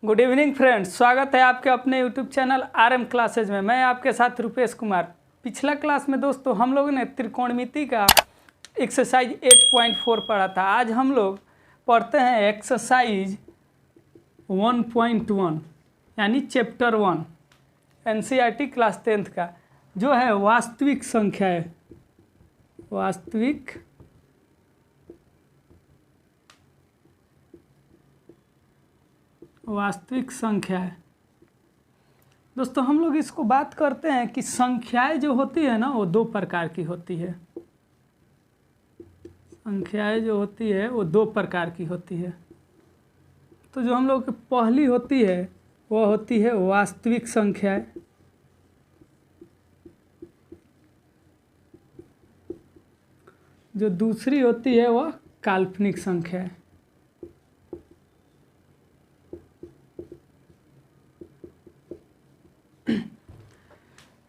Good evening friends, स्वागत है आपके अपने यूट्यूब चैनल RM क्लासेज में। मैं आपके साथ रुपेश कुमार। पिछला क्लास में दोस्तों हम लोगों ने त्रिकोणमिति का एक्सरसाइज 8.4 पढ़ा था। आज हम लोग पढ़ते हैं एक्सरसाइज 1.1 यानी चैप्टर 1 NCERT क्लास 10th का, जो है वास्तविक संख्याएं। वास्तविक संख्याएं दोस्तों, हम लोग इसको बात करते हैं कि संख्याएं जो होती है ना, वो दो प्रकार की होती है। संख्याएं जो होती है वो दो प्रकार की होती है। तो जो हम लोग की पहली होती है वो होती है वास्तविक संख्याएं, जो दूसरी होती है वह काल्पनिक संख्याएं।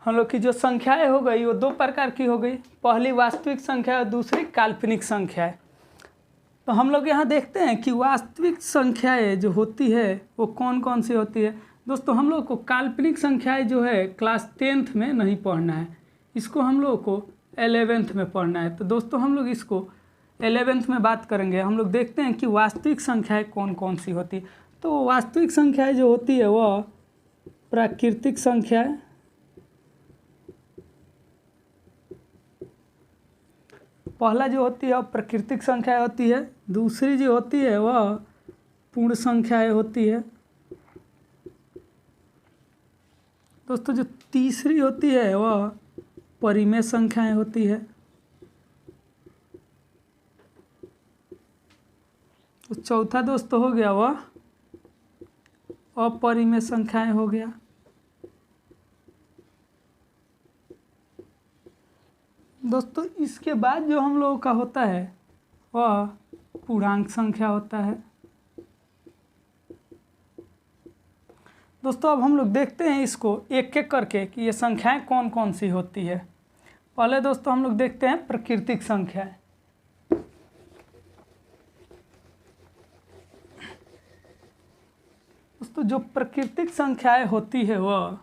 हम लोग की जो संख्याएं हो गई वो दो प्रकार की हो गई, पहली वास्तविक संख्या और दूसरी काल्पनिक संख्याएं। तो हम लोग यहाँ देखते हैं कि वास्तविक संख्याएं जो होती है वो कौन कौन सी होती है। दोस्तों हम लोग को काल्पनिक संख्याएं जो है क्लास 10th में नहीं पढ़ना है, इसको हम लोग को 11th में पढ़ना है। तो दोस्तों हम लोग इसको 11th में बात करेंगे। हम लोग देखते हैं कि वास्तविक संख्याएं कौन कौन सी होती है। तो वास्तविक संख्याएं जो होती है वह प्राकृतिक संख्याएं, पहला जो होती है वह प्राकृतिक संख्याएं होती है, दूसरी जो होती है वह पूर्ण संख्याएं होती है। दोस्तों जो तीसरी होती है वह परिमेय संख्याएं होती है। तो चौथा दोस्तों हो गया वह अपरिमेय संख्याएं हो गया। दोस्तों इसके बाद जो हम लोगों का होता है वह पूर्णांक संख्या होता है। दोस्तों अब हम लोग देखते हैं इसको एक एक करके कि ये संख्याएं कौन कौन सी होती है। पहले दोस्तों हम लोग देखते हैं प्राकृतिक संख्याएं। दोस्तों जो प्राकृतिक संख्याएं होती है वह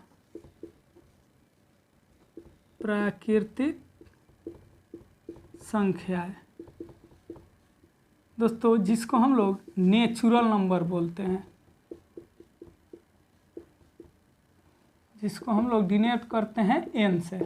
प्राकृतिक संख्याएं, दोस्तों जिसको हम लोग नेचुरल नंबर बोलते हैं, जिसको हम लोग डिनोट करते हैं n से।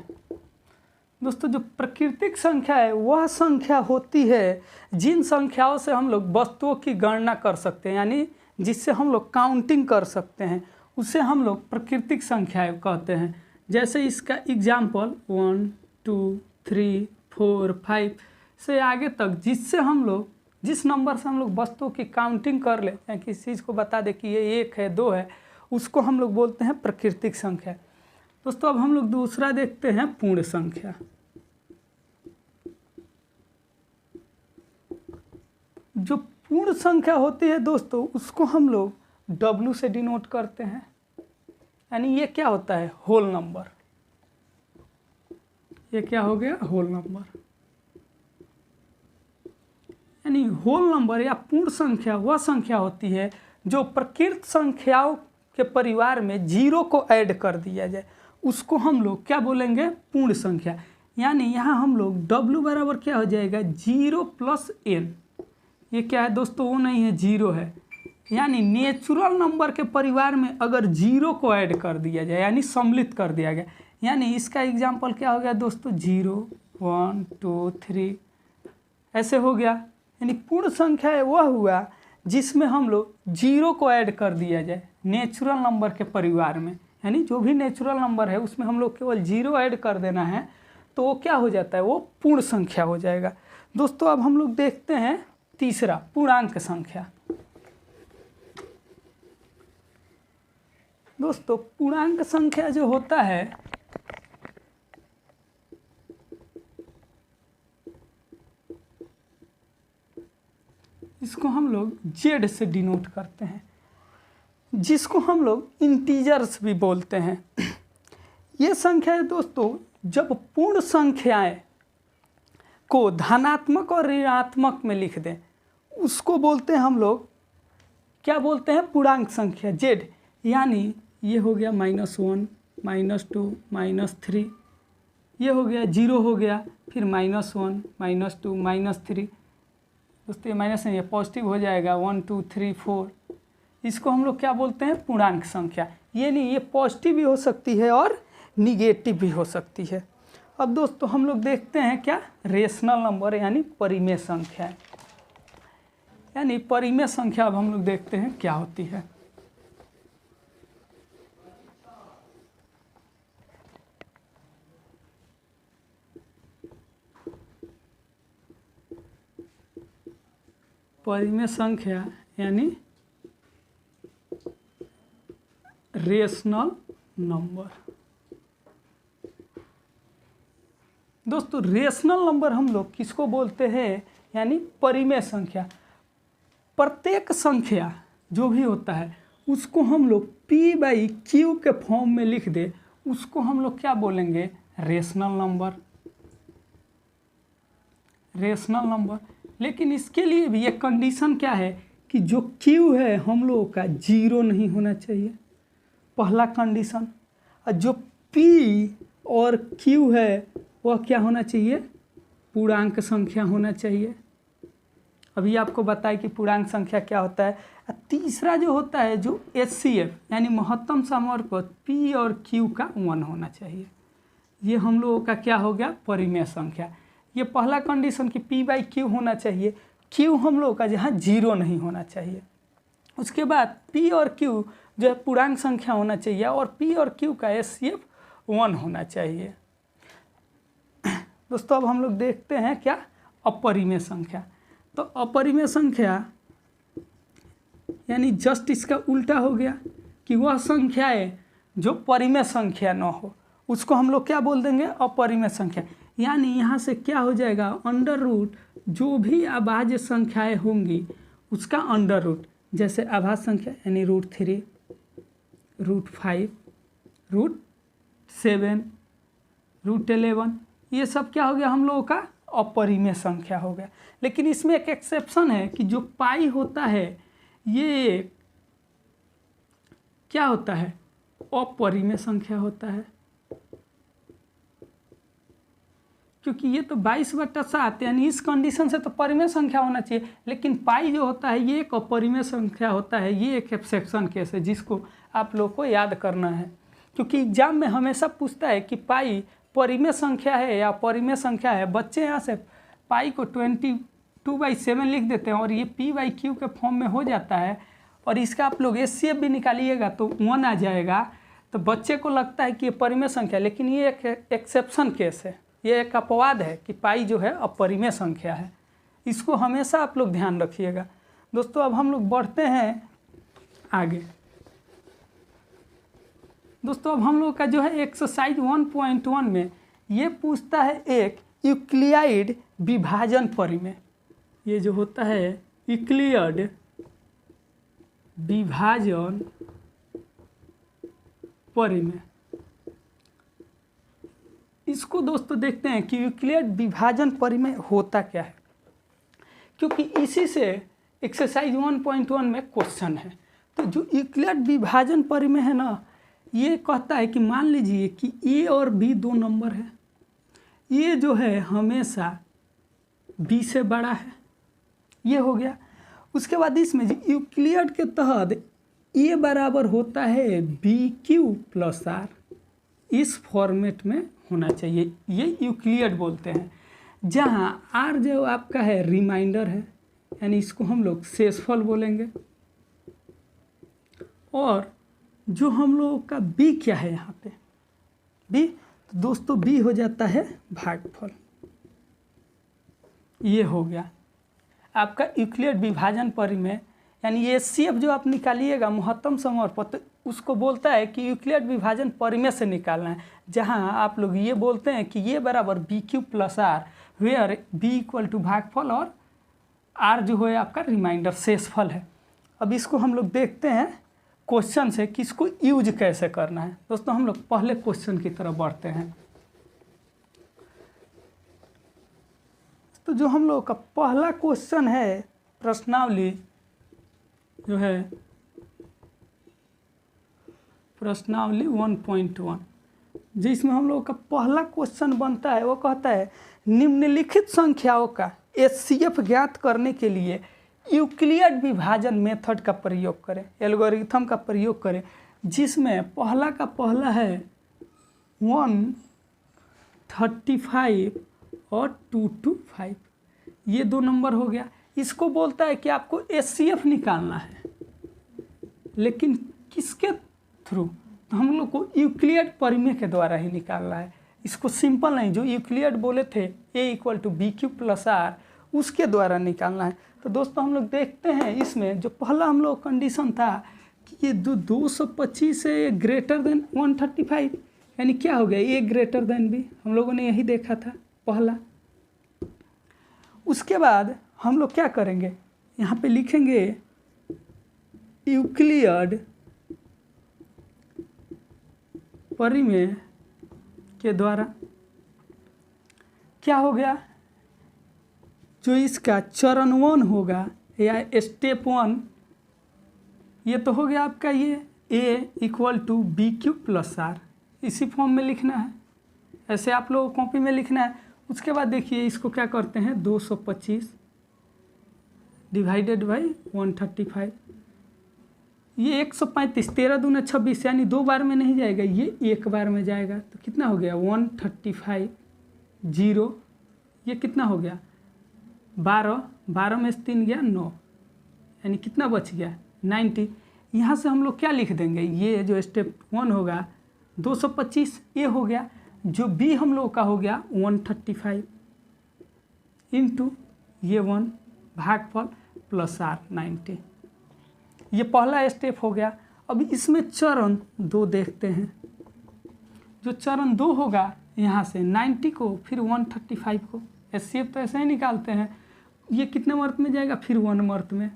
दोस्तों जो प्राकृतिक संख्या है वह संख्या होती है जिन संख्याओं से हम लोग वस्तुओं की गणना कर सकते हैं, यानी जिससे हम लोग काउंटिंग कर सकते हैं, उसे हम लोग प्राकृतिक संख्याएं कहते हैं। जैसे इसका एग्जाम्पल 1 2 3 4 5 से आगे तक, जिससे हम लोग जिस नंबर से हम लोग वस्तुओं की काउंटिंग कर ले या किसी चीज़ को बता दे कि ये 1 है 2 है, उसको हम लोग बोलते हैं प्राकृतिक संख्या। दोस्तों अब हम लोग दूसरा देखते हैं पूर्ण संख्या। जो पूर्ण संख्या होती है दोस्तों उसको हम लोग W से डिनोट करते हैं, यानी ये क्या होता है, होल नंबर। ये क्या हो गया, होल नंबर। यानी होल नंबर या पूर्ण संख्या वह संख्या होती है जो प्रकृत संख्याओं के परिवार में जीरो को ऐड कर दिया जाए, उसको हम लोग क्या बोलेंगे, पूर्ण संख्या। यानी यहाँ हम लोग W बराबर क्या हो जाएगा, 0 + n। ये क्या है दोस्तों, वो नहीं है, 0 है। यानी नेचुरल नंबर के परिवार में अगर 0 को ऐड कर दिया जाए यानी सम्मिलित कर दिया गया, यानी इसका एग्जाम्पल क्या हो गया दोस्तों, 0 1 2 3 ऐसे हो गया। यानी पूर्ण संख्या वह हुआ जिसमें हम लोग 0 को ऐड कर दिया जाए नेचुरल नंबर के परिवार में, यानी जो भी नेचुरल नंबर है उसमें हम लोग केवल 0 ऐड कर देना है तो वो क्या हो जाता है, वो पूर्ण संख्या हो जाएगा। दोस्तों अब हम लोग देखते हैं तीसरा पूर्णांक संख्या। दोस्तों पूर्णांक संख्या जो होता है इसको हम लोग Z से डिनोट करते हैं, जिसको हम लोग इंटीजर्स भी बोलते हैं। ये संख्या दोस्तों जब पूर्ण संख्याएं को धनात्मक और ऋणात्मक में लिख दें उसको बोलते हैं हम लोग क्या बोलते हैं, पूर्णांक संख्या z, यानी ये हो गया -1, -2, -3, ये हो गया 0 हो गया, फिर -1, -2, -3, दोस्तों ये माइनस नहीं है, पॉजिटिव हो जाएगा 1 2 3 4। इसको हम लोग क्या बोलते हैं, पूर्णांक संख्या। ये नहीं, ये पॉजिटिव भी हो सकती है और निगेटिव भी हो सकती है। अब दोस्तों हम लोग देखते हैं क्या, रेशनल नंबर यानी परिमेय संख्या, यानी परिमेय संख्या अब हम लोग देखते हैं क्या होती है। परिमेय संख्या यानी रेशनल नंबर। दोस्तों रेशनल नंबर हम लोग किसको बोलते हैं, यानी परिमेय संख्या। प्रत्येक संख्या जो भी होता है उसको हम लोग p/q के फॉर्म में लिख दे, उसको हम लोग क्या बोलेंगे, रेशनल नंबर, रेशनल नंबर। लेकिन इसके लिए भी एक कंडीशन क्या है कि जो q है हम लोगों का 0 नहीं होना चाहिए, पहला कंडीशन। और जो p और q है वह क्या होना चाहिए, पूर्णांक संख्या होना चाहिए। अभी आपको बताया कि पूर्णांक संख्या क्या होता है। तीसरा जो होता है जो HCF यानी महत्तम समवर्ग पद p और q का 1 होना चाहिए। ये हम लोगों का क्या हो गया, परिमेय संख्या। ये पहला कंडीशन कि p/q होना चाहिए, q हम लोगों का जहाँ 0 नहीं होना चाहिए। उसके बाद p और q जो है पूर्णांक संख्या होना चाहिए और p और q का HCF 1 होना चाहिए। दोस्तों अब हम लोग देखते हैं क्या, अपरिमेय संख्या। तो अपरिमेय संख्या यानी जस्ट इसका उल्टा हो गया कि वह संख्याएं जो परिमेय संख्या न हो उसको हम लोग क्या बोल देंगे, अपरिमेय संख्या। यानी यहाँ से क्या हो जाएगा, अंडर रूट जो भी अभाज्य संख्याएं होंगी उसका अंडर रूट, जैसे अभाज्य संख्या यानी √3, √5, √7, √11, ये सब क्या हो गया हम लोगों का अपरिमेय संख्या हो गया। लेकिन इसमें एक एक्सेप्शन है कि जो पाई होता है ये क्या होता है, अपरिमेय संख्या होता है, क्योंकि ये तो 22/7 यानी इस कंडीशन से तो परिमेय संख्या होना चाहिए। लेकिन पाई जो होता है ये एक अपरिमेय संख्या होता है। ये एक एक्सेप्शन केस है जिसको आप लोग को याद करना है, क्योंकि एग्जाम में हमेशा पूछता है कि पाई परिमेय संख्या है या अपरिमेय संख्या है। बच्चे यहाँ से पाई को 22/7 लिख देते हैं और ये p/q के फॉर्म में हो जाता है, और इसका आप लोग HCF भी निकालिएगा तो 1 आ जाएगा। तो बच्चे को लगता है कि ये परिमेय संख्या, लेकिन ये एक एक्सेप्शन केस है, ये एक अपवाद है कि पाई जो है अपरिमेय संख्या है। इसको हमेशा आप लोग ध्यान रखिएगा। दोस्तों अब हम लोग बढ़ते हैं आगे। दोस्तों अब हम लोग का जो है एक्सरसाइज 1.1 में ये पूछता है एक यूक्लिड विभाजन परिमेय। ये जो होता है यूक्लिड विभाजन परिमेय, इसको दोस्तों देखते हैं कि यूक्लिड विभाजन परिमेय होता क्या है, क्योंकि इसी से एक्सरसाइज 1.1 में क्वेश्चन है। तो जो यूक्लिड विभाजन परिमेय है ना, ये कहता है कि मान लीजिए कि a और b दो नंबर है, ये जो है हमेशा b से बड़ा है, ये हो गया। उसके बाद इसमें यूक्लिड के तहत a बराबर होता है BQ + R, इस फॉर्मेट में होना चाहिए, ये यूक्लिड बोलते हैं। जहाँ R जो आपका है रिमाइंडर है, यानी इसको हम लोग शेषफल बोलेंगे, और जो हम लोगों का B क्या है यहाँ पे B, तो दोस्तों B हो जाता है भागफल। ये हो गया आपका यूक्लिड विभाजन परिमेय। यानी HCF जो आप निकालिएगा महत्तम समवर्ग पद, उसको बोलता है कि यूक्लिड विभाजन परिमेय से निकालना है। जहाँ आप लोग ये बोलते हैं कि ये बराबर BQ + R, वेयर B = भागफल और R जो है आपका रिमाइंडर शेषफल है। अब इसको हम लोग देखते हैं क्वेश्चन से कि इसको यूज कैसे करना है। दोस्तों हम लोग पहले क्वेश्चन की तरफ बढ़ते हैं। तो जो हम लोग का पहला क्वेश्चन है प्रश्नावली जो है प्रश्नावली 1.1, जिसमें हम लोग का पहला क्वेश्चन बनता है, वो कहता है निम्नलिखित संख्याओं का एचसीएफ ज्ञात करने के लिए यूक्लिड विभाजन मेथड का प्रयोग करें, एल्गोरिथम का प्रयोग करें, जिसमें पहला का पहला है 135 और 225, ये 2 नंबर हो गया। इसको बोलता है कि आपको एचसीएफ निकालना है, लेकिन किसके थ्रू? तो हम लोग को यूक्लिड परिमेय के द्वारा ही निकालना है। इसको सिंपल नहीं, जो यूक्लिड बोले थे a = bq + r, उसके द्वारा निकालना है। तो दोस्तों हम लोग देखते हैं इसमें जो पहला हम लोग कंडीशन था कि ये 225 से ग्रेटर देन 135, यानी क्या हो गया, ए ग्रेटर देन बी, हम लोगों ने यही देखा था पहला। उसके बाद हम लोग क्या करेंगे, यहाँ पे लिखेंगे यूक्लिड परिमेय के द्वारा क्या हो गया, जो इसका चरण 1 होगा या स्टेप 1, ये तो हो गया आपका ये a = bq + r, इसी फॉर्म में लिखना है, ऐसे आप लोगों को कॉपी में लिखना है। उसके बाद देखिए इसको क्या करते हैं, 225 डिवाइडेड बाई 135, ये 135, 13 दूना 26, यानी 2 बार में नहीं जाएगा, ये 1 बार में जाएगा। तो कितना हो गया 135 0, ये कितना हो गया 12, 12 में से 3 गया 9, यानी कितना बच गया 90। यहाँ से हम लोग क्या लिख देंगे, ये जो स्टेप 1 होगा 225, ये हो गया, जो बी हम लोग का हो गया 135 इंटू ये 1 भागफल प्लस r 90, ये पहला स्टेप हो गया। अब इसमें चरण 2 देखते हैं, जो चरण 2 होगा यहाँ से 90 को फिर 135 को, एचसीएफ तो ऐसे ही निकालते हैं, ये कितने मर्त में जाएगा, फिर 1 मर्त में,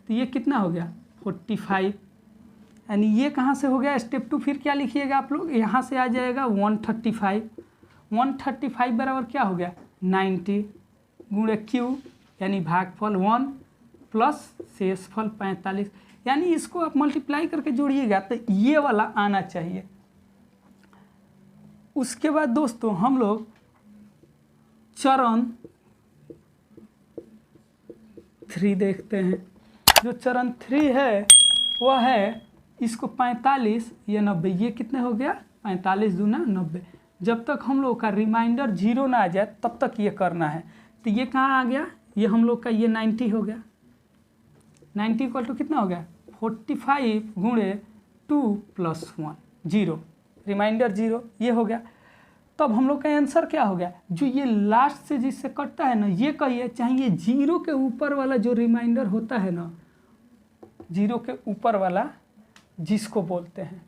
तो ये कितना हो गया 45, यानी ये कहाँ से हो गया स्टेप 2, फिर क्या लिखिएगा आप लोग, यहाँ से आ जाएगा 135, 135 बराबर क्या हो गया 90 गुणे q, यानी भागफल 1 प्लस शेषफल 45, यानी इसको आप मल्टीप्लाई करके जोड़िएगा तो ये वाला आना चाहिए। उसके बाद दोस्तों हम लोग चरण 3 देखते हैं, जो चरण 3 है वह है इसको 45 या 90, ये कितने हो गया 45 दूना 90, जब तक हम लोग का रिमाइंडर 0 ना आ जाए तब तक ये करना है। तो ये कहाँ आ गया, ये हम लोग का ये 90 हो गया, 90 = कितना हो गया 45 गुणे 2 + 1 0, रिमाइंडर 0, ये हो गया। तब हम लोग का आंसर क्या हो गया, जो ये लास्ट से जिससे कटता है ना, ये कहिए चाहे ये 0 के ऊपर वाला जो रिमाइंडर होता है ना, 0 के ऊपर वाला जिसको बोलते हैं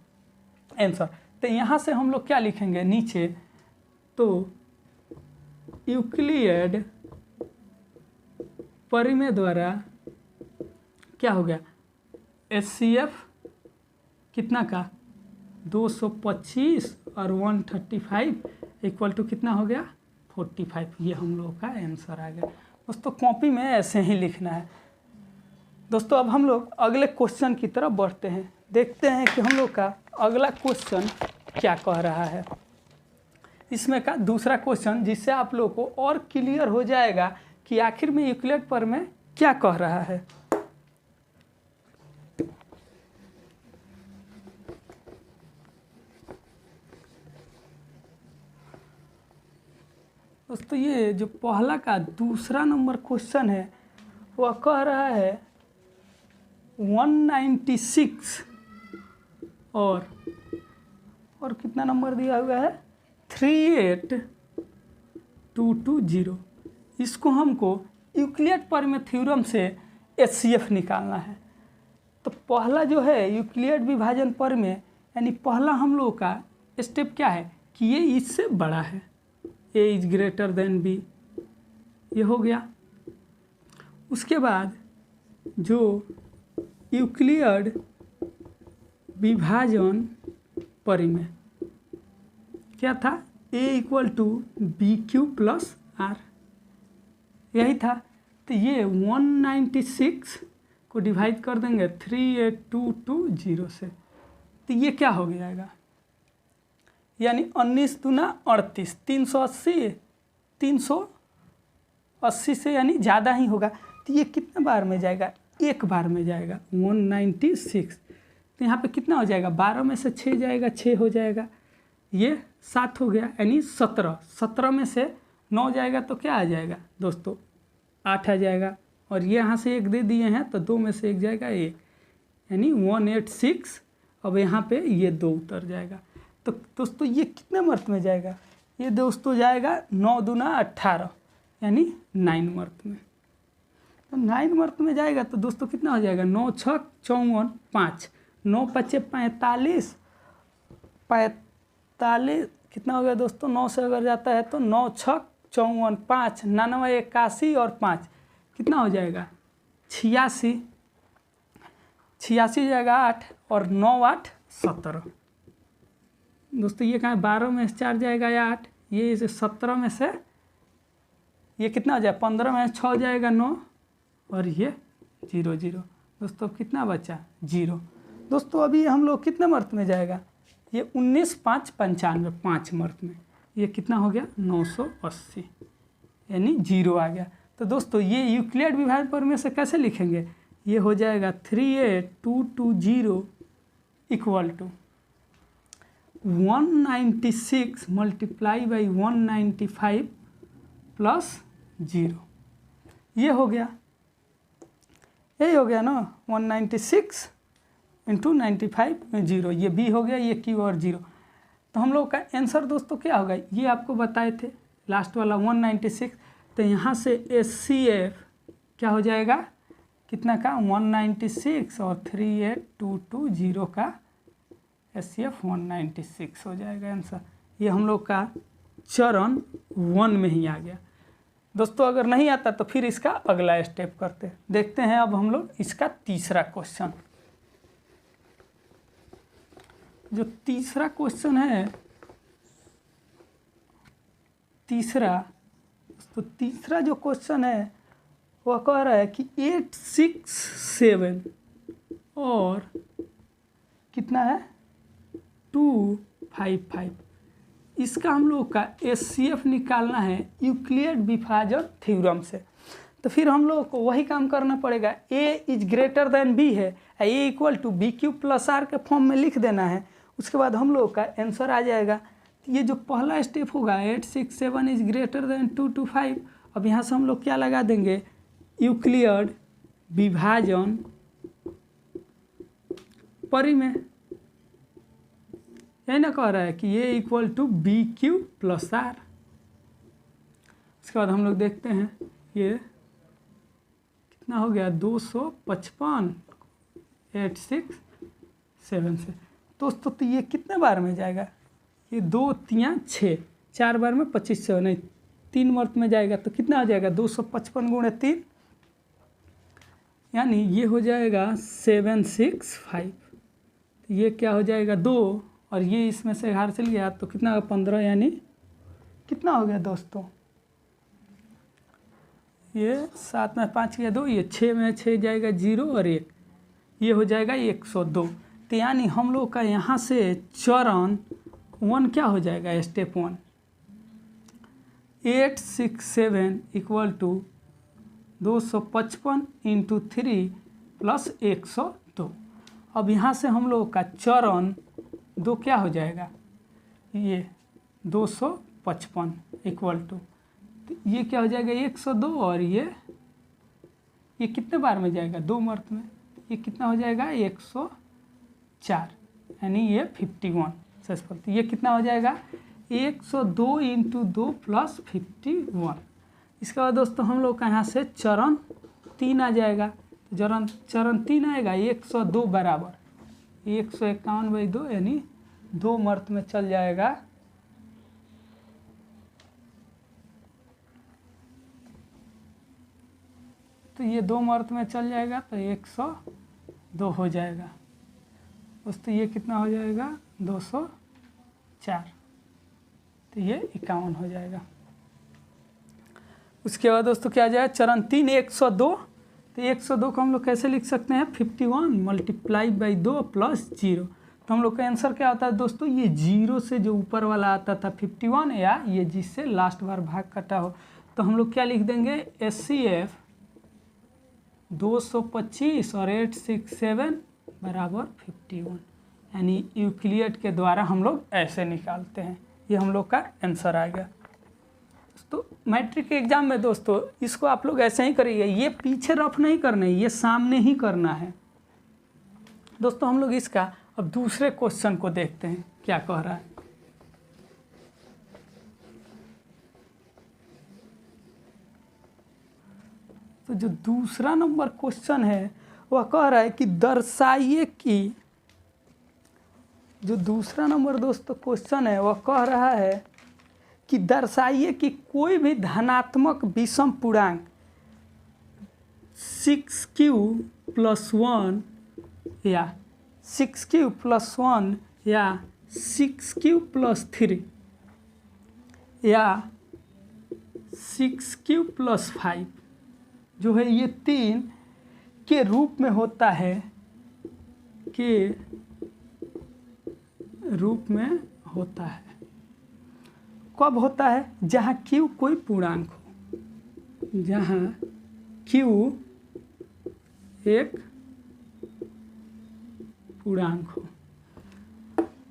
आंसर। तो यहाँ से हम लोग क्या लिखेंगे नीचे, तो यूक्लिड परिमेय द्वारा क्या हो गया एचसीएफ कितना का 225 और 135 = कितना हो गया 45, ये हम लोग का आंसर आ गया। दोस्तों कॉपी में ऐसे ही लिखना है। दोस्तों अब हम लोग अगले क्वेश्चन की तरफ बढ़ते हैं, देखते हैं कि हम लोग का अगला क्वेश्चन क्या कह रहा है। इसमें का दूसरा क्वेश्चन, जिससे आप लोग को और क्लियर हो जाएगा कि आखिर में यूक्लिड परिमेय क्या कह रहा है। दोस्तों ये जो पहला का दूसरा नंबर क्वेश्चन है वह कह रहा है 196 और कितना नंबर दिया हुआ है 38220, इसको हमको यूक्लिड परिमेय थ्योरम से एचसीएफ निकालना है। तो पहला जो है यूक्लिड विभाजन परिमेय, यानी पहला हम लोग का स्टेप क्या है कि ये इससे बड़ा है, a is greater than b, ये हो गया। उसके बाद जो यूक्लिड विभाजन परिमेय क्या था, a = bq + r, यही था। तो ये 196 को डिवाइड कर देंगे 38220 से, तो ये क्या हो जाएगा, यानी 19 दूना 38, 380 से यानी ज़्यादा ही होगा। तो ये कितने बार में जाएगा, एक बार में जाएगा 196। तो यहाँ पे कितना हो जाएगा, 12 में से 6 जाएगा, 6 हो जाएगा, ये 7 हो गया, यानी 17। 17 में से 9 जाएगा तो क्या आ जाएगा दोस्तों, 8 आ जाएगा। और ये यहाँ से 1 दे दिए हैं तो 2 में से 1 जाएगा 1, यानी 186। अब यहाँ पे ये 2 उतर जाएगा। तो दोस्तों ये कितने मर्त में जाएगा, ये दोस्तों जाएगा 9 दूना 18, यानी 9 मर्त में। तो 9 मर्त में जाएगा तो दोस्तों कितना हो जाएगा, 9 6 54 5, 9 5 45, 45 कितना हो गया दोस्तों, 9 से अगर जाता है तो 9 6 54 5, 99 81 और 5 कितना हो जाएगा 86, 86 जाएगा 8 और 9 8 17। दोस्तों ये कहाँ 12 में से 4 जाएगा या 8, ये इसे 17 में से ये कितना हो जाएगा, 15 में 6 जाएगा 9 और ये 0 0। दोस्तों कितना बचा 0। दोस्तों अभी हम लोग कितने मर्त में जाएगा, ये 19 5 95 5 मर्त में, ये कितना हो गया 980, यानी 0 आ गया। तो दोस्तों ये यूक्लिड विभाजन प्रमेय से कैसे लिखेंगे, ये हो जाएगा 38220 equal to 196 multiply by 195 plus 0। ये हो गया, यही हो गया ना, 196 इंटू 95 में 0, ये बी हो गया, ये क्यू और 0। तो हम लोग का आंसर दोस्तों क्या होगा, ये आपको बताए थे लास्ट वाला 196। तो यहाँ से HCF क्या हो जाएगा, कितना का 196 और 38220 का HCF 196 हो जाएगा आंसर। ये हम लोग का चरण 1 में ही आ गया। दोस्तों अगर नहीं आता तो फिर इसका अगला स्टेप करते हैं। देखते हैं अब हम लोग इसका तीसरा क्वेश्चन। जो तीसरा क्वेश्चन है, तीसरा जो क्वेश्चन है वह कह रहा है कि 867 और कितना है 255, इसका हम लोग का HCF निकालना है यूक्लिड विभाजन थ्योरम से। तो फिर हम लोग को वही काम करना पड़ेगा, A is greater than B है, A equal to BQ plus R के फॉर्म में लिख देना है। उसके बाद हम लोग का आंसर आ जाएगा। तो ये जो पहला स्टेप होगा 867 इज ग्रेटर देन 225, अब यहाँ से हम लोग क्या लगा देंगे, यूक्लिड विभाजन परिमेय, यही ना कह रहा है कि ये equal to BQ plus R। उसके बाद हम लोग देखते हैं ये कितना हो गया 255 867 से। दोस्तों तो ये कितने बार में जाएगा, ये 2 3 6, 4 बार में 25 से नहीं 3 मर्त में जाएगा। तो कितना हो जाएगा 255 गुणे 3, यानी ये हो जाएगा 765। तो ये क्या हो जाएगा 2 और ये इसमें से बाहर चल गया तो कितना होगा 15, यानी कितना हो गया दोस्तों, ये 7 में 5 गया 2, ये 6 में 6 जाएगा 0 और 1, ये हो जाएगा 102। तो यानी हम लोग का यहाँ से चरण 1 क्या हो जाएगा, step 1 867 equal to 255 into 3 plus 102। अब यहाँ से हम लोग का चरण 2 क्या हो जाएगा, ये 255 इक्वल टू, तो ये क्या हो जाएगा 102 और ये कितने बार में जाएगा 2 मर्त में, ये कितना हो जाएगा 104, यानी ये 51 सक्सेसफुल। तो ये कितना हो जाएगा 102 इंटू 2 प्लस 51। इसके बाद दोस्तों हम लोग का यहाँ से चरण 3 आ जाएगा। तो चरण 3 आएगा 102 बराबर 151/2, यानी 2 मर्त में चल जाएगा। तो ये 2 मर्त में चल जाएगा तो 102 हो जाएगा दोस्तों। ये कितना हो जाएगा 204, तो ये 51 हो जाएगा। उसके बाद दोस्तों क्या आ जाएगा चरण 3 102 तो 102 को हम लोग कैसे लिख सकते हैं 51 मल्टीप्लाई बाई 2 प्लस 0। तो हम लोग का आंसर क्या आता है दोस्तों, ये 0 से जो ऊपर वाला आता था 51 या ये जिससे लास्ट बार भाग कटा हो, तो हम लोग क्या लिख देंगे HCF 225 और 867 बराबर 51, यानी यूक्लिड के द्वारा हम लोग ऐसे निकालते हैं। ये हम लोग का आंसर आ गया। तो मैट्रिक के एग्जाम में दोस्तों इसको आप लोग ऐसे ही करिए, ये पीछे रफ नहीं करना है, ये सामने ही करना है। दोस्तों हम लोग इसका अब दूसरे क्वेश्चन को देखते हैं क्या कह रहा है। तो जो दूसरा नंबर क्वेश्चन है वह कह रहा है कि दर्शाइए कि, जो दूसरा नंबर दोस्तों क्वेश्चन है वह कह रहा है कि दर्शाइए कि कोई भी धनात्मक विषम पूर्णांक 6q + 1 या 6q + 1 या 6q + 3 या 6q + 5 जो है ये 3 के रूप में होता है, के रूप में होता है। कब होता है, जहाँ q कोई पूर्णांक हो, जहाँ q एक पूर्णांक हो।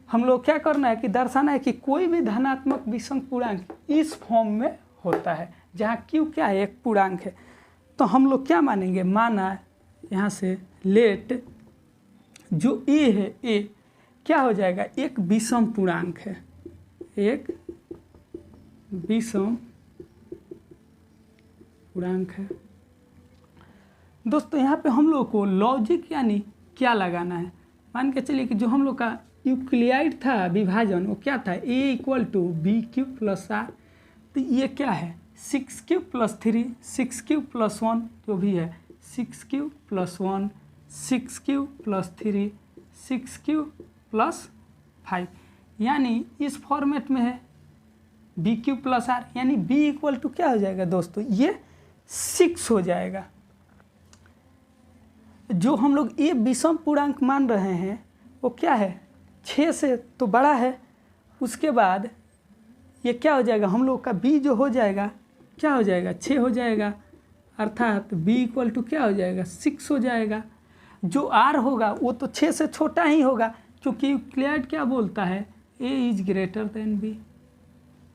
हम लोग क्या करना है कि दर्शाना है कि कोई भी धनात्मक विषम पूर्णांक इस फॉर्म में होता है, जहाँ q क्या है, एक पूर्णांक है। तो हम लोग क्या मानेंगे, माना यहाँ से लेट जो a है, a क्या हो जाएगा, एक विषम पूर्णांक है, एक विषम पूर्णांक है। दोस्तों यहाँ पे हम लोग को लॉजिक यानी क्या लगाना है, मान के चलिए कि जो हम लोग का यूक्लिड था विभाजन वो क्या था, a = bq + r। तो ये क्या है 6q + 3, 6q + 1 जो भी है 6q + 1, 6q + 3, 6q + 5, यानी इस फॉर्मेट में है bq + r, यानी b = क्या हो जाएगा दोस्तों, ये 6 हो जाएगा। जो हम लोग ये विषम पूर्णांक मान रहे हैं वो क्या है, 6 से तो बड़ा है। उसके बाद ये क्या हो जाएगा, हम लोग का b जो हो जाएगा क्या हो जाएगा, 6 हो जाएगा, अर्थात b = क्या हो जाएगा, 6 हो जाएगा। जो r होगा वो तो 6 से छोटा ही होगा, क्योंकि यूक्लिड क्या बोलता है, a = b।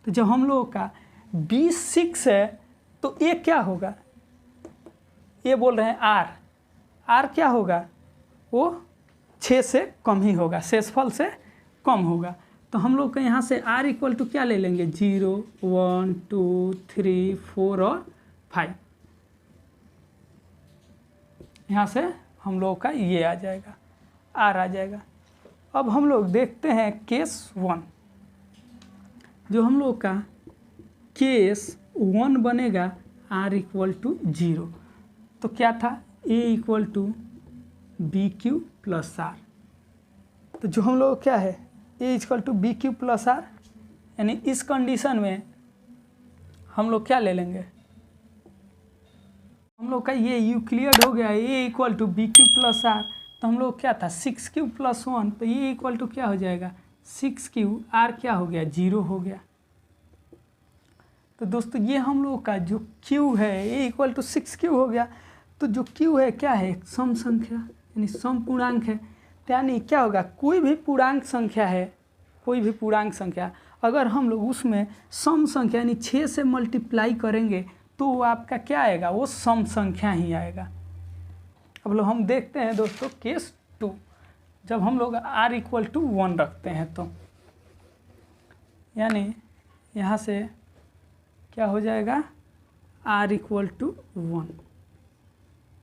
तो जब हम लोगों का b 6 है तो a क्या होगा, ये बोल रहे हैं r क्या होगा, वो 6 से कम ही होगा, शेषफल से कम होगा। तो हम लोग का यहाँ से r = क्या ले लेंगे, 0, 1, 2, 3, 4 और 5। यहाँ से हम लोग का ये आ जाएगा, r आ जाएगा। अब हम लोग देखते हैं केस 1। जो हम लोग का केस 1 बनेगा r = 0। तो क्या था, a = bq + r। तो जो हम लोग क्या है, a = bq + r, यानी इस कंडीशन में हम लोग क्या ले लेंगे, हम लोग का ये यूक्लिड हो गया, a = bq + r। तो हम लोग क्या था 6q + 1, तो ये = क्या हो जाएगा 6q, r क्या हो गया 0 हो गया। तो दोस्तों ये हम लोग का जो q है a = 6q हो गया। तो जो q है क्या है, सम संख्या यानी सम पूर्णांक है। यानी क्या होगा, कोई भी पूर्णांक संख्या है, कोई भी पूर्णांक संख्या अगर हम लोग उसमें सम संख्या यानी 6 से मल्टीप्लाई करेंगे तो वो आपका क्या आएगा, वो सम संख्या ही आएगा। अब लोग हम देखते हैं दोस्तों केस 2, जब हम लोग r = 1 रखते हैं तो यानी यहाँ से क्या हो जाएगा, r = 1।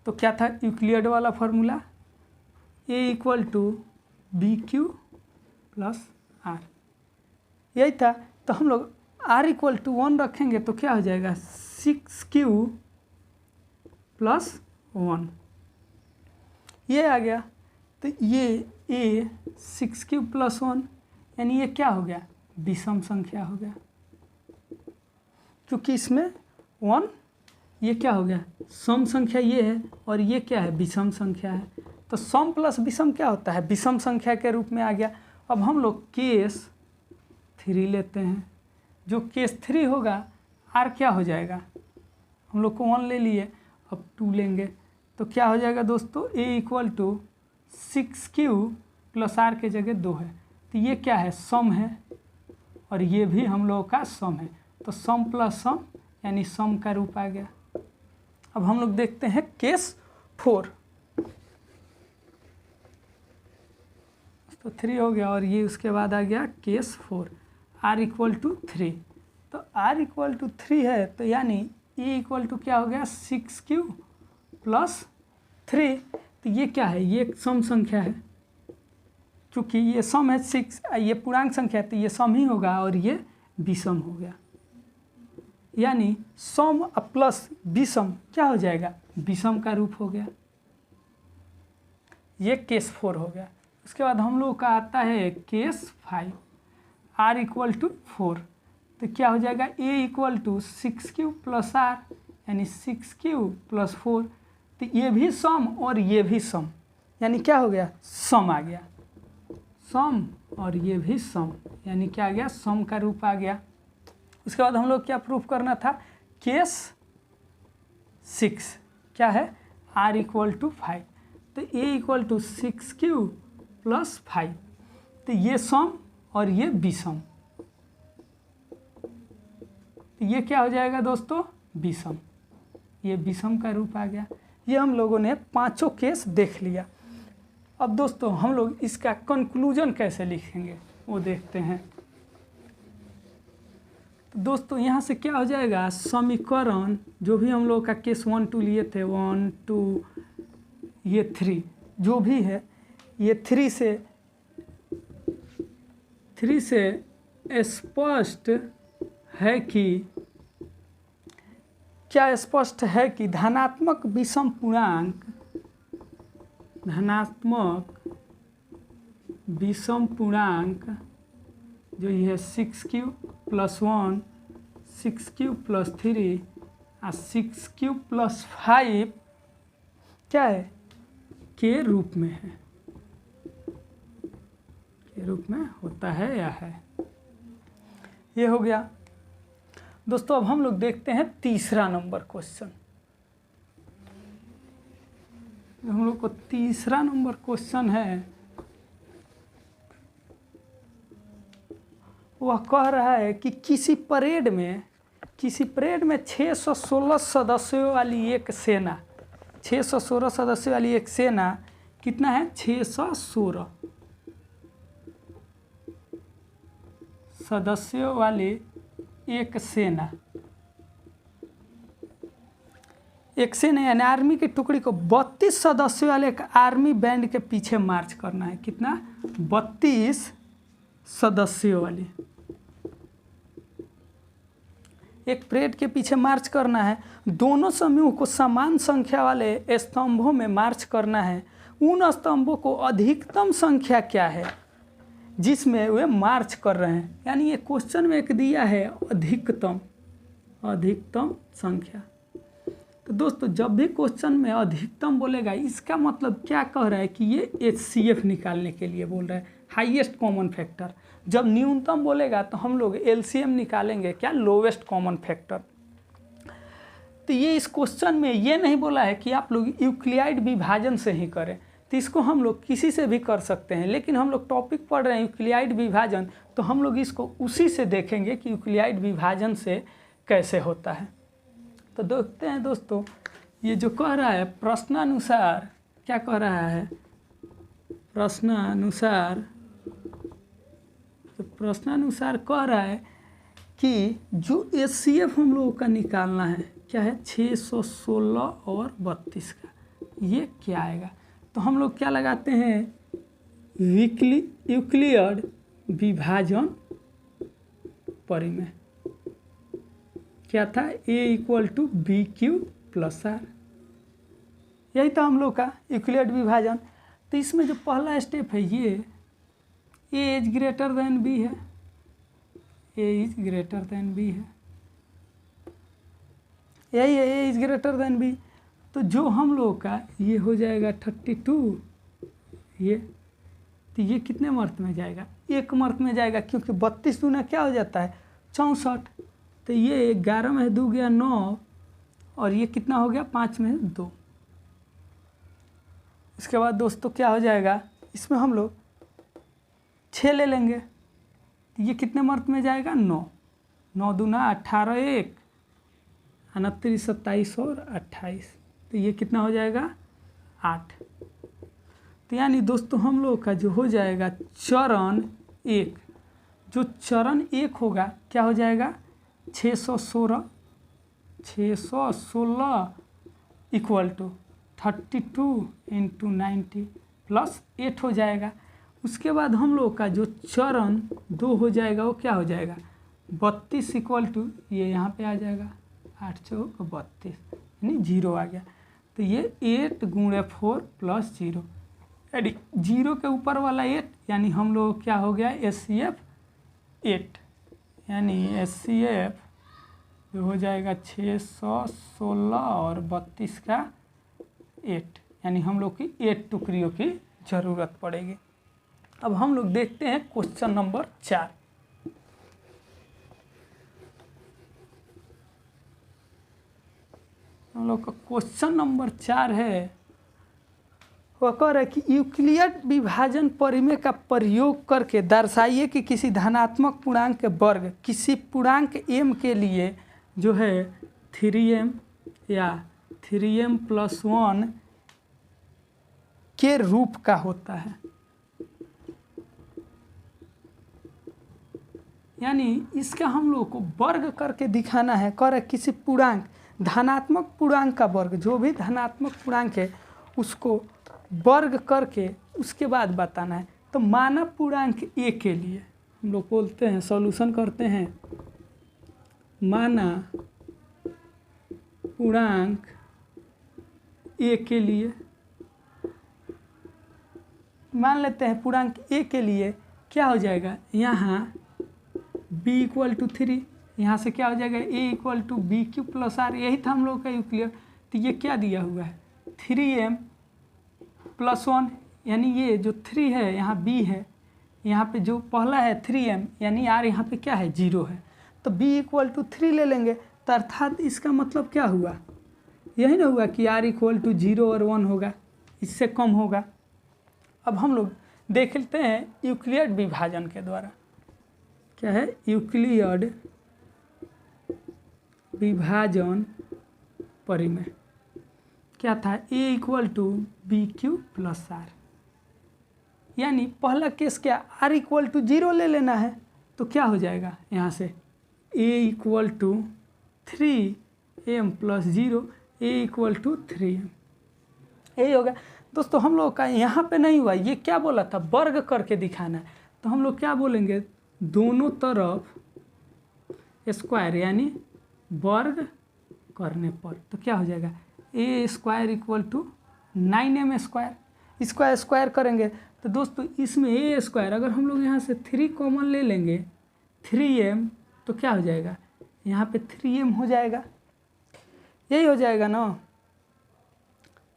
तो क्या था यूक्लिड वाला फार्मूला, a = bq + r, यही था। तो हम लोग r = 1 रखेंगे तो क्या हो जाएगा 6q + 1, ये आ गया। तो ये a 6q + 1, यानी ये क्या हो गया, विषम संख्या हो गया, क्योंकि इसमें 1 ये क्या हो गया, सम संख्या ये है और ये क्या है, विषम संख्या है। तो सम प्लस विषम क्या होता है, विषम संख्या के रूप में आ गया। अब हम लोग केस 3 लेते हैं। जो केस 3 होगा आर क्या हो जाएगा, हम लोग को 1 ले लिए, अब 2 लेंगे तो क्या हो जाएगा दोस्तों, a equal to 6Q plus r के जगह 2 है। तो ये क्या है, सम है और ये भी हम लोगों का सम है। तो सम प्लस सम यानी सम का रूप आ गया। अब हम लोग देखते हैं केस 4। तो 3 हो गया और ये उसके बाद आ गया केस 4, आर इक्वल टू 3। तो आर इक्वल टू 3 है तो यानी ए इक्वल टू क्या हो गया, 6Q प्लस 3। तो ये क्या है, ये एक सम संख्या है, क्योंकि ये सम है 6, ये पूर्णांक संख्या है तो ये सम ही होगा और ये विषम हो गया। यानी सम प्लस विषम क्या हो जाएगा, विषम का रूप हो गया। ये केस 4 हो गया। उसके बाद हम लोग का आता है केस 5, आर इक्वल टू 4। तो क्या हो जाएगा, a equal to 6Q plus r यानी 6Q प्लस 4। तो ये भी सम और ये भी सम, यानी क्या हो गया, सम आ गया, सम और ये भी सम, यानी क्या आ गया, सम का रूप आ गया। उसके बाद हम लोग क्या प्रूफ करना था, केस 6 क्या है, आर इक्वल टू 5। तो ए इक्वल टू 6Q प्लस 5। तो ये सम और ये विषम, तो ये क्या हो जाएगा दोस्तों, विषम, ये विषम का रूप आ गया। ये हम लोगों ने पांचों केस देख लिया। अब दोस्तों हम लोग इसका कंक्लूजन कैसे लिखेंगे वो देखते हैं। तो दोस्तों यहाँ से क्या हो जाएगा, समीकरण जो भी हम लोग का केस 1 2 लिए थे, 1 2 ये 3 जो भी है, ये 3 से स्पष्ट है कि क्या स्पष्ट है कि धनात्मक विषम पूर्णांक, धनात्मक विषम पूर्णांक जो ये है 6Q प्लस 1, 6Q प्लस 3 और 6Q प्लस 5 क्या है, के रूप में है, के रूप में होता है या है। ये हो गया दोस्तों। अब हम लोग देखते हैं तीसरा नंबर क्वेश्चन। हम लोग को तीसरा नंबर क्वेश्चन है, वह कह रहा है कि किसी परेड में 616 सदस्यों वाली एक सेना, 616 सदस्यों वाली एक सेना कितना है, 616 सदस्यों वाली एक सेना, यानी आर्मी की टुकड़ी को 32 सदस्यों वाले एक आर्मी बैंड के पीछे मार्च करना है। कितना, 32 सदस्यों वाली एक परेड के पीछे मार्च करना है। दोनों समूह को समान संख्या वाले स्तंभों में मार्च करना है। उन स्तंभों को अधिकतम संख्या क्या है जिसमें वे मार्च कर रहे हैं। यानी ये क्वेश्चन में एक दिया है अधिकतम संख्या। तो दोस्तों जब भी क्वेश्चन में अधिकतम बोलेगा इसका मतलब क्या कह रहा है कि ये HCF निकालने के लिए बोल रहा है, हाईएस्ट कॉमन फैक्टर। जब न्यूनतम बोलेगा तो हम लोग LCM निकालेंगे, क्या, लोवेस्ट कॉमन फैक्टर। तो ये इस क्वेश्चन में ये नहीं बोला है कि आप लोग यूक्लिड विभाजन से ही करें, तो इसको हम लोग किसी से भी कर सकते हैं, लेकिन हम लोग टॉपिक पढ़ रहे हैं यूक्लिड विभाजन, तो हम लोग इसको उसी से देखेंगे कि यूक्लिड विभाजन से कैसे होता है। तो देखते हैं दोस्तों, ये जो कह रहा है प्रश्नानुसार, क्या कह रहा है, प्रश्नानुसार कह रहा है कि जो HCF हम लोगों का निकालना है क्या है, 616 और 32 का, ये क्या आएगा। तो हम लोग क्या लगाते हैं, यूक्लिड विभाजन परिमेय, क्या था, A equal to BQ plus R, यही था हम लोग का यूक्लिड विभाजन। तो इसमें जो पहला स्टेप है ये A is greater than B है, A is greater than B है, यही है, ए इज ग्रेटर देन बी। तो जो हम लोग का ये हो जाएगा 32, ये तो ये कितने मर्त में जाएगा, एक मर्त में जाएगा, क्योंकि 32 दूना क्या हो जाता है 64। तो ये 11 में 2 गया 9, और ये कितना हो गया 5 में 2। इसके बाद दोस्तों क्या हो जाएगा, इसमें हम लोग 6 ले लेंगे, तो ये कितने मर्त में जाएगा 9, 9 दूना 18, 1 29, 27 और 28, तो ये कितना हो जाएगा 8। तो यानी दोस्तों हम लोग का जो हो जाएगा चरण 1, जो चरण 1 होगा क्या हो जाएगा 616 इक्वल टू 32 इंटू 90 प्लस 8 हो जाएगा। उसके बाद हम लोग का जो चरण 2 हो जाएगा वो क्या हो जाएगा 32 इक्वल टू, ये यहाँ पे आ जाएगा 8 चौक 32, यानी 0 आ गया। तो ये 8 गुणे 4 प्लस 0, यानी 0 के ऊपर वाला 8, यानी हम लोग क्या हो गया SCF 8, यानी SCF जो हो जाएगा 616 और 32 का 8, यानी हम लोग की 8 टुकड़ियों की ज़रूरत पड़ेगी। अब हम लोग देखते हैं क्वेश्चन नंबर 4। हम लोग का क्वेश्चन नंबर 4 है, वह कह रहा है कि यूक्लिड विभाजन परिमेय का प्रयोग करके दर्शाइए कि किसी धनात्मक पूर्णांक के वर्ग किसी पूर्णांक m के लिए जो है 3m या 3m + 1 के रूप का होता है। यानी इसका हम लोग को वर्ग करके दिखाना है। कह रहे किसी पूर्णांक, धनात्मक पूर्णांक का वर्ग, जो भी धनात्मक पूर्णांक है उसको वर्ग करके उसके बाद बताना है। तो मानव पूर्णांक a के लिए हम लोग बोलते हैं, सॉल्यूशन करते हैं, मानव पूर्णांक a के लिए मान लेते हैं पूर्णांक a के लिए क्या हो जाएगा, यहाँ b = 3, यहाँ से क्या हो जाएगा a = bq + r, यही था हम लोग का यूक्लिड। तो ये क्या दिया हुआ है 3m + 1, यानी ये जो 3 है यहाँ b है, यहाँ पे जो पहला है 3m, यानी r यहाँ पे क्या है 0 है, तो b = 3 ले लेंगे। तो अर्थात इसका मतलब क्या हुआ, यही ना हुआ कि r = 0 और 1 होगा, इससे कम होगा। अब हम लोग देख लेते हैं यूक्लिड विभाजन के द्वारा, क्या है यूक्लिड विभाजन परिमेय क्या था, a = bq + r, यानी पहला केस क्या r = 0 ले लेना है। तो क्या हो जाएगा यहाँ से a = 3m + 0, a = 3m, यही होगा। दोस्तों हम लोग का यहाँ पे नहीं हुआ, ये क्या बोला था वर्ग करके दिखाना है। तो हम लोग क्या बोलेंगे, दोनों तरफ स्क्वायर, यानी वर्ग करने पर, तो क्या हो जाएगा a² = 9m², इसको स्क्वायर करेंगे। तो दोस्तों इसमें a² अगर हम लोग यहाँ से 3 कॉमन ले लेंगे 3m, तो क्या हो जाएगा यहाँ पे 3m हो जाएगा, यही हो जाएगा ना,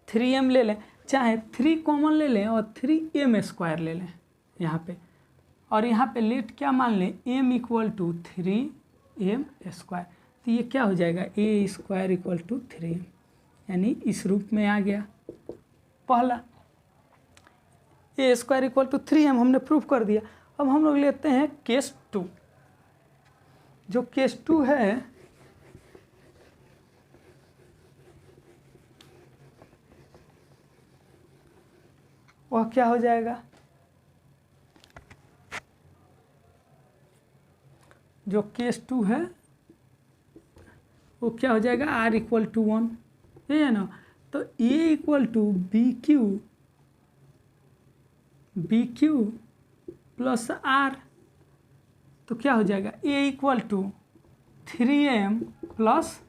3m ले लें, चाहे 3 कॉमन ले लें और 3m² ले लें यहाँ पे, और यहाँ पे लेट क्या मान लें m = 3m², तो ये क्या हो जाएगा a² = 3m, यानी इस रूप में आ गया। पहला a² = 3m हमने प्रूफ कर दिया। अब हम लोग लेते हैं केस 2। जो केस 2 है वह क्या हो जाएगा, जो केस 2 है वो क्या हो जाएगा r = 1, ये है ना। तो a = bq + r, तो क्या हो जाएगा a = 3m +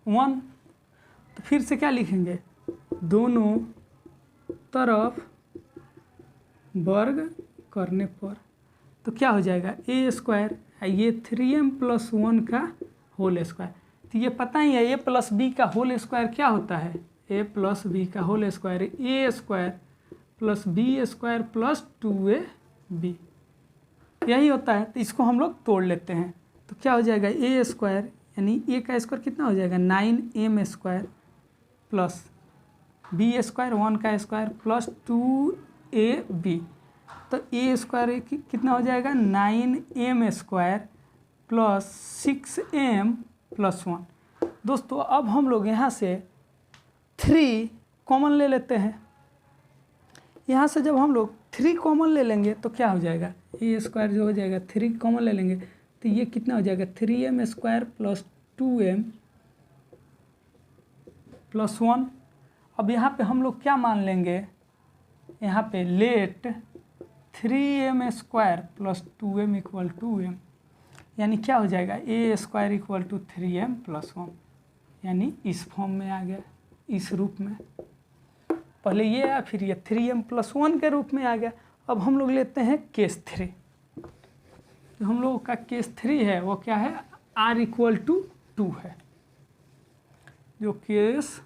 1। तो फिर से क्या लिखेंगे, दोनों तरफ वर्ग करने पर, तो क्या हो जाएगा a², ये 3m + 1 का होल स्क्वायर, तो ये पता ही है, ए प्लस बी का होल स्क्वायर क्या होता है, ए प्लस बी का whole square a square plus b square plus 2ab, यही होता है। तो इसको हम लोग तोड़ लेते हैं, तो क्या हो जाएगा, ए स्क्वायर यानी ए का स्क्वायर कितना हो जाएगा 9m square plus b square 1 का स्क्वायर प्लस 2ab, तो ए स्क्वायर कितना हो जाएगा 9m square plus 6m plus 1। दोस्तों अब हम लोग यहाँ से 3 कॉमन ले लेते हैं। यहाँ से जब हम लोग 3 कॉमन ले लेंगे तो क्या हो जाएगा, ए स्क्वायर जो हो जाएगा 3 कॉमन ले लेंगे तो ये कितना हो जाएगा 3m square plus 2m plus 1। अब यहाँ पे हम लोग क्या मान लेंगे, यहाँ पे let 3m square plus 2m equal to m, यानी क्या हो जाएगा a square equal to 3m plus 1, यानी इस फॉर्म में आ गया, इस रूप में। पहले ये आया फिर ये 3m प्लस 1 के रूप में आ गया। अब हम लोग लेते हैं केस 3। जो हम लोगों का केस 3 है वो क्या है, r इक्वल टू 2 है। जो केस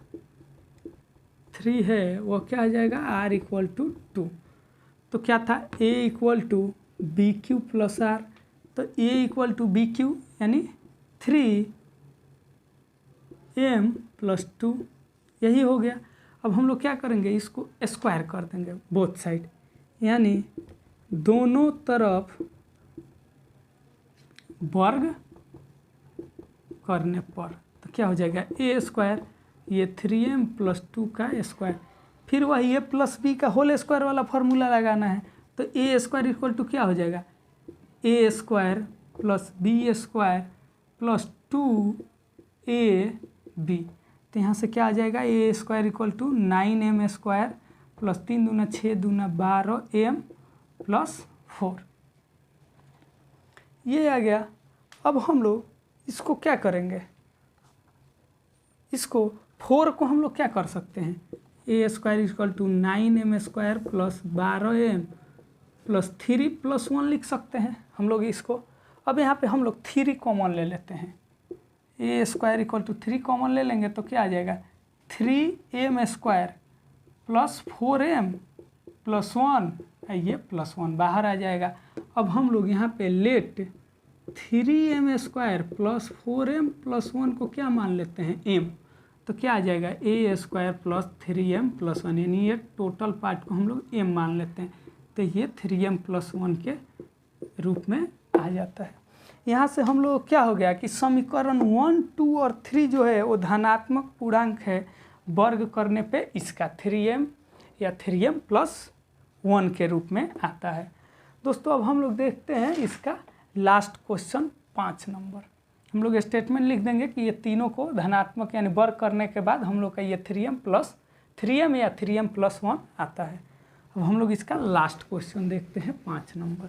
3 है वो क्या आ जाएगा, r इक्वल टू 2। तो क्या था, a equal to B Q plus r, तो a equal to B Q यानी 3m प्लस 2, यही हो गया। अब हम लोग क्या करेंगे, इसको स्क्वायर कर देंगे बोथ साइड, यानी दोनों तरफ वर्ग करने पर तो क्या हो जाएगा ए स्क्वायर, ये 3m प्लस 2 का स्क्वायर, फिर वही ए प्लस बी का होल स्क्वायर वाला फार्मूला लगाना है। तो ए स्क्वायर इक्वल टू क्या हो जाएगा, a square plus b square plus 2ab, तो यहाँ से क्या आ जाएगा, a square equal to 9m square plus 3 दूना 6 दूना 12m प्लस 4, ये आ गया। अब हम लोग इसको क्या करेंगे, इसको 4 को हम लोग क्या कर सकते हैं, a square equal to 9m square plus 12m plus 3 plus 1 लिख सकते हैं हम लोग इसको। अब यहाँ पे हम लोग 3 कॉमन ले लेते हैं, a square equal to 3 common ले लेंगे तो क्या आ जाएगा 3m square plus 4m plus 1, ये प्लस 1 बाहर आ जाएगा। अब हम लोग यहाँ पे let 3m square plus 4m plus 1 को क्या मान लेते हैं m, तो क्या आ जाएगा a square plus 3m plus 1, यानी ये टोटल पार्ट को हम लोग m मान लेते हैं, तो ये 3m प्लस 1 के रूप में आ जाता है। यहाँ से हम लोग क्या हो गया कि समीकरण 1, 2 और 3 जो है वो धनात्मक पूर्णांक है, वर्ग करने पे इसका 3m या 3m प्लस 1 के रूप में आता है। दोस्तों अब हम लोग देखते हैं इसका लास्ट क्वेश्चन 5 नंबर। हम लोग स्टेटमेंट लिख देंगे कि ये तीनों को धनात्मक यानी वर्ग करने के बाद हम लोग का ये 3m या 3m प्लस 1 आता है। अब हम लोग इसका लास्ट क्वेश्चन देखते हैं 5 नंबर।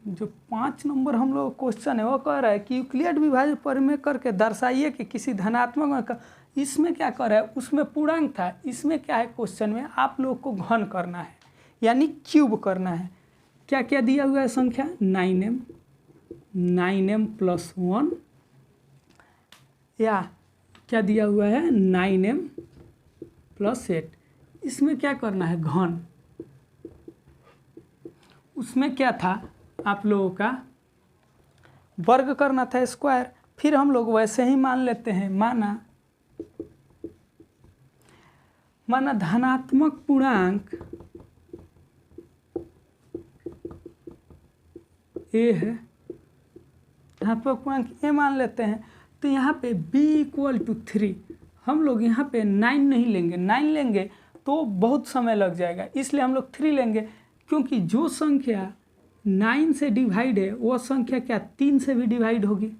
जो 5 नंबर हम लोग क्वेश्चन है वो कह रहा है कि यूक्लिड विभाज्य परिमेय करके दर्शाइए कि किसी धनात्मक का, इसमें क्या कर रहा है, उसमें पूर्णांक था, इसमें क्या है क्वेश्चन में आप लोग को घन करना है यानी क्यूब करना है। क्या क्या दिया हुआ है संख्या 9m प्लस 1, या क्या दिया हुआ है 9m प्लस 8, इसमें क्या करना है घन। उसमें क्या था आप लोगों का वर्ग करना था स्क्वायर, फिर हम लोग वैसे ही मान लेते हैं, माना धनात्मक पूर्णांक ए है, धनात्मक पूर्णांक ए मान लेते हैं। तो यहाँ पे b इक्वल टू 3, हम लोग यहाँ पे 9 नहीं लेंगे, 9 लेंगे तो बहुत समय लग जाएगा, इसलिए हम लोग 3 लेंगे, क्योंकि जो संख्या 9 से डिवाइड है वो संख्या क्या 3 से भी डिवाइड होगी।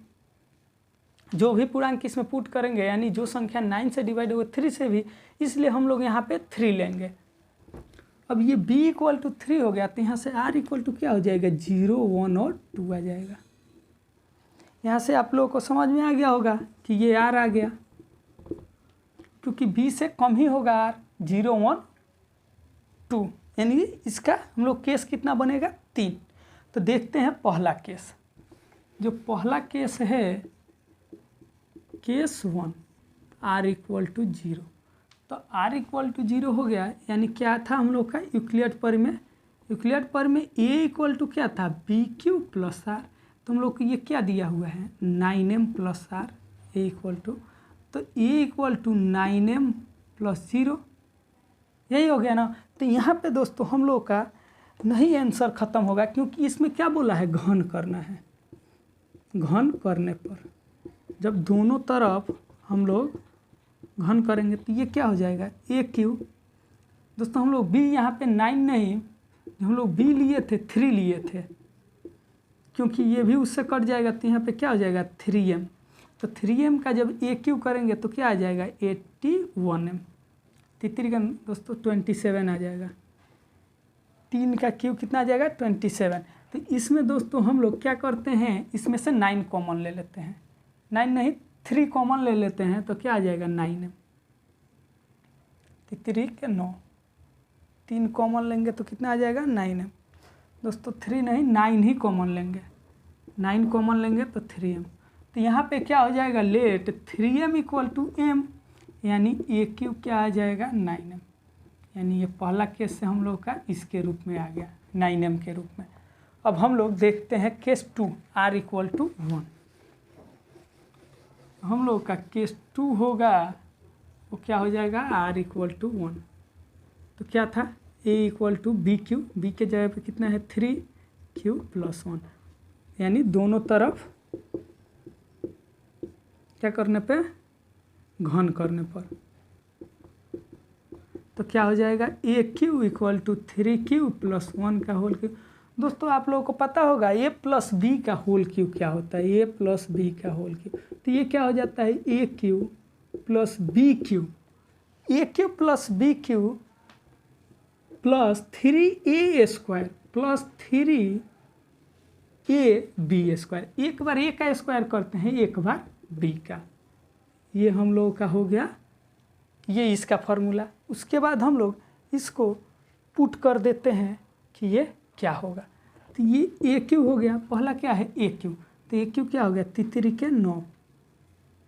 जो भी पूर्णांक इसमें पुट करेंगे यानी जो संख्या 9 से डिवाइड होगी 3 से भी, इसलिए हम लोग यहाँ पे 3 लेंगे। अब ये b इक्वल टू 3 हो गया, तो यहाँ से r इक्वल टू क्या हो जाएगा 0, 1 और 2 आ जाएगा। यहाँ से आप लोगों को समझ में आ गया होगा कि ये r आ गया, क्योंकि b से कम ही होगा r, 0, 1, 2, यानी इसका हम लोग केस कितना बनेगा 3। तो देखते हैं पहला केस। जो पहला केस है केस 1 r इक्वल टू 0। तो r इक्वल टू 0 हो गया, यानी क्या था हम लोग का यूक्लिड परिमेय। यूक्लिड परिमेय a इक्वल टू क्या था बी क्यू प्लस आर। तो हम लोग को ये क्या दिया हुआ है 9m plus R a equal to, तो a equal to 9m plus 0, यही हो गया ना। तो यहाँ पे दोस्तों हम लोग का नहीं आंसर ख़त्म होगा, क्योंकि इसमें क्या बोला है घन करना है। घन करने पर जब दोनों तरफ हम लोग घन करेंगे तो ये क्या हो जाएगा ए क्यू। दोस्तों हम लोग b यहाँ पे 9 नहीं, हम लोग b लिए थे 3 लिए थे, क्योंकि ये भी उससे कट जाएगा तो यहाँ पे क्या हो जाएगा 3m। तो 3m का जब ए क्यू करेंगे तो क्या आ जाएगा 81m। तितरी का दोस्तों 27 आ जाएगा। 3 का क्यू कितना आ जाएगा 27। तो इसमें दोस्तों हम लोग क्या करते हैं, इसमें से 9 कॉमन ले लेते हैं। 9 नहीं 3 कॉमन ले लेते हैं तो क्या आ जाएगा 9m। तितरी के 9, 3 कॉमन लेंगे तो कितना आ जाएगा 9m। दोस्तों 3 नहीं 9 ही कॉमन लेंगे, 9 कॉमन लेंगे तो 3m। तो यहाँ पे क्या हो जाएगा late 3m equal to m, यानी ए क्यू क्या आ जाएगा 9m। यानी ये पहला केस से हम लोग का इसके रूप में आ गया 9m के रूप में। अब हम लोग देखते हैं केस 2 r इक्वल टू 1। हम लोग का केस 2 होगा वो क्या हो जाएगा r इक्वल टू 1। तो क्या था a equal to B Q, B के जगह पे कितना है 3q प्लस 1, यानी दोनों तरफ क्या करने पे घन करने पर। तो क्या हो जाएगा a cube equal to 3q plus 1 का होल क्यू। दोस्तों आप लोगों को पता होगा ए प्लस बी का होल क्यू क्या होता है, ए प्लस बी का होल क्यू। तो ये क्या हो जाता है a Q plus B cube, A Q plus B Q plus 3a square plus 3ab square. एक बार ए का स्क्वायर करते हैं, एक बार बी का। ये हम लोगों का हो गया ये इसका फार्मूला। उसके बाद हम लोग इसको पुट कर देते हैं कि ये क्या होगा। तो ये ए क्यू हो गया, पहला क्या है ए क्यू। तो ए क्यू क्या हो गया 3 के 9,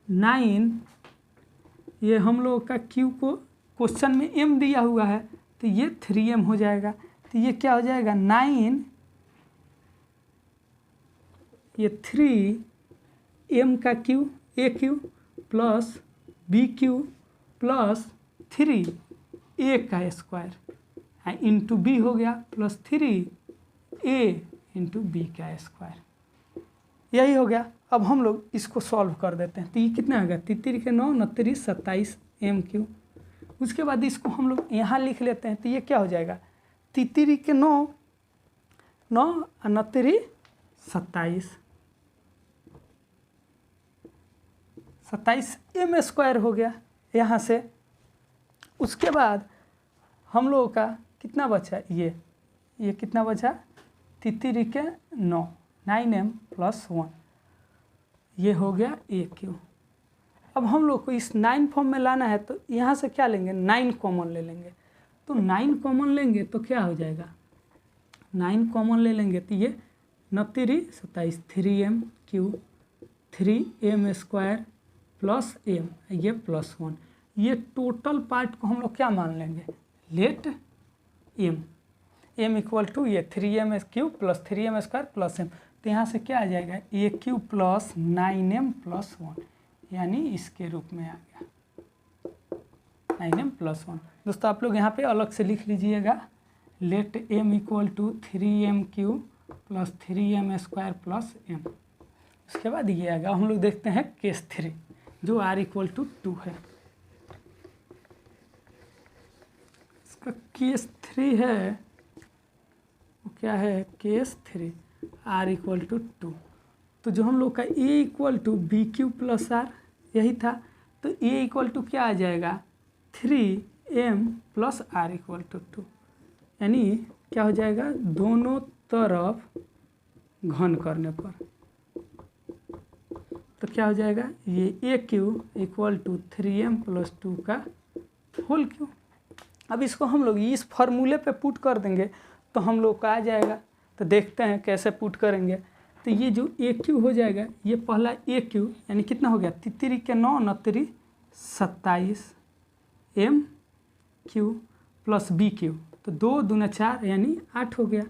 9। ये हम लोग का क्यू को क्वेश्चन में m दिया हुआ है तो ये 3m हो जाएगा। तो ये क्या हो जाएगा 9, ये 3m का क्यू ए Q plus B Q plus 3a का स्क्वायर इंटू बी हो गया प्लस 3a इंटू बी का स्क्वायर, यही हो गया। अब हम लोग इसको सॉल्व कर देते हैं। तो ये कितना आ गया 3 के 9 9 27 m3। उसके बाद इसको हम लोग यहाँ लिख लेते हैं। तो ये क्या हो जाएगा 3 के 9 9 9 27 27 m स्क्वायर हो गया यहाँ से। उसके बाद हम लोगों का कितना बचा ये कितना बचा 3 के 9 9m प्लस 1, ये हो गया ए क्यू। अब हम लोग को इस 9 फॉर्म में लाना है तो यहाँ से क्या लेंगे 9 कॉमन ले लेंगे। तो 9 कॉमन लेंगे तो क्या हो जाएगा 9 कॉमन ले लेंगे तो ये 9 27 3m Q 3m square plus m, ये प्लस 1। ये टोटल पार्ट को हम लोग क्या मान लेंगे लेट m इक्वल टू ये 3m cube plus 3m square plus m। तो यहाँ से क्या आ जाएगा a Q plus 9m plus 1, यानी इसके रूप में आ गया 9m प्लस 1। दोस्तों आप लोग यहाँ पे अलग से लिख लीजिएगा let m equal to 3m cube plus 3m square plus m। उसके बाद ये आएगा। हम लोग देखते हैं केस 3 जो r इक्वल टू 2 है। इसका केस 3 है वो क्या है केस 3 r इक्वल टू 2। तो जो हम लोग का a equal to B Q plus R यही था। तो a इक्वल टू क्या आ जाएगा 3m plus r equal to 2, यानी क्या हो जाएगा दोनों तरफ घन करने पर। तो क्या हो जाएगा ये a cube equal to 3m plus 2 का होल क्यू। अब इसको हम लोग इस फार्मूले पे पुट कर देंगे तो हम लोग का आ जाएगा। तो देखते हैं कैसे पुट करेंगे। तो ये जो ए क्यू हो जाएगा, ये पहला ए क्यू यानी कितना हो गया, 3 के 9 9 3 27 M Q plus B Q, तो 2 दूना 4 यानी 8 हो गया।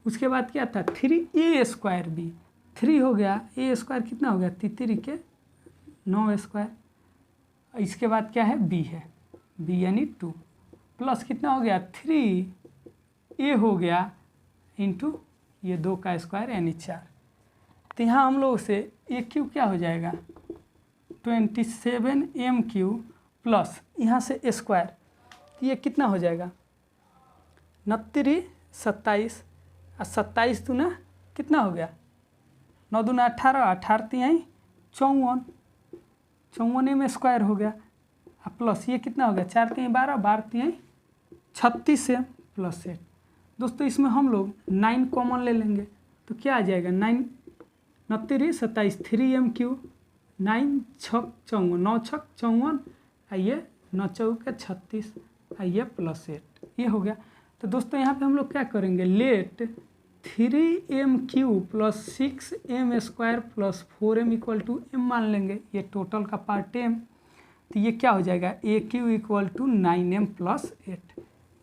उसके बाद क्या था, 3a स्क्वायर बी, 3 हो गया, ए स्क्वायर कितना हो गया, 3 के 9 स्क्वायर। इसके बाद क्या है, बी है, बी यानी 2 प्लस कितना हो गया, 3a हो गया इंटू ये 2 का स्क्वायर यानी 4। तो यहाँ हम लोग से ए क्यू क्या हो जाएगा, 27 एम क्यू प्लस यहाँ से स्क्वायर, तो ये कितना हो जाएगा, 29 27 और 27 दूना कितना हो गया, 9 दूना 18, 18 तिहाई 54, 54 एम स्क्वायर हो गया। और प्लस ये कितना हो गया, 4 तिहाई 12, 12 तिहाई 36 एम प्लस 8। दोस्तों इसमें हम लोग 9 कॉमन ले लेंगे, तो क्या आ जाएगा, 9 29 27 3 एम क्यू, 9 6 54, 9 6 54, आइए 9 4 36, आइए प्लस 8, ये हो गया। तो दोस्तों यहाँ पे हम लोग क्या करेंगे, let 3 M Q plus 6 M square plus 4 M equal to M मान लेंगे, ये टोटल का पार्ट एम। तो ये क्या हो जाएगा, a cube equal to 9 m plus 8,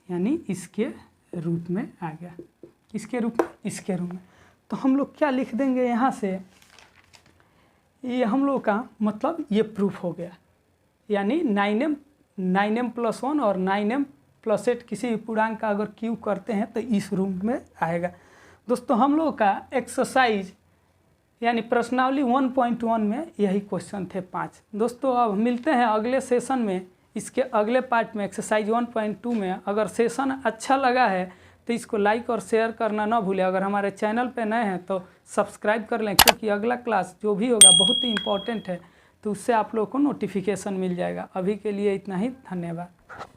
यानी इसके रूप में आ गया, इसके रूप में, इसके रूप में। तो हम लोग क्या लिख देंगे यहाँ से, ये हम लोग का मतलब ये प्रूफ हो गया, यानी 9m प्लस 1 और 9m प्लस 8 किसी भी पूर्णांक का अगर क्यू करते हैं तो इस रूप में आएगा। दोस्तों हम लोग का एक्सरसाइज यानी प्रश्नावली 1.1 में यही क्वेश्चन थे 5। दोस्तों अब मिलते हैं अगले सेशन में, इसके अगले पार्ट में एक्सरसाइज 1.2 में। अगर सेशन अच्छा लगा है तो इसको लाइक और शेयर करना ना भूलें। अगर हमारे चैनल पे नए हैं तो सब्सक्राइब कर लें, क्योंकि अगला क्लास जो भी होगा बहुत ही इम्पोर्टेंट है, तो उससे आप लोगों को नोटिफिकेशन मिल जाएगा। अभी के लिए इतना ही, धन्यवाद।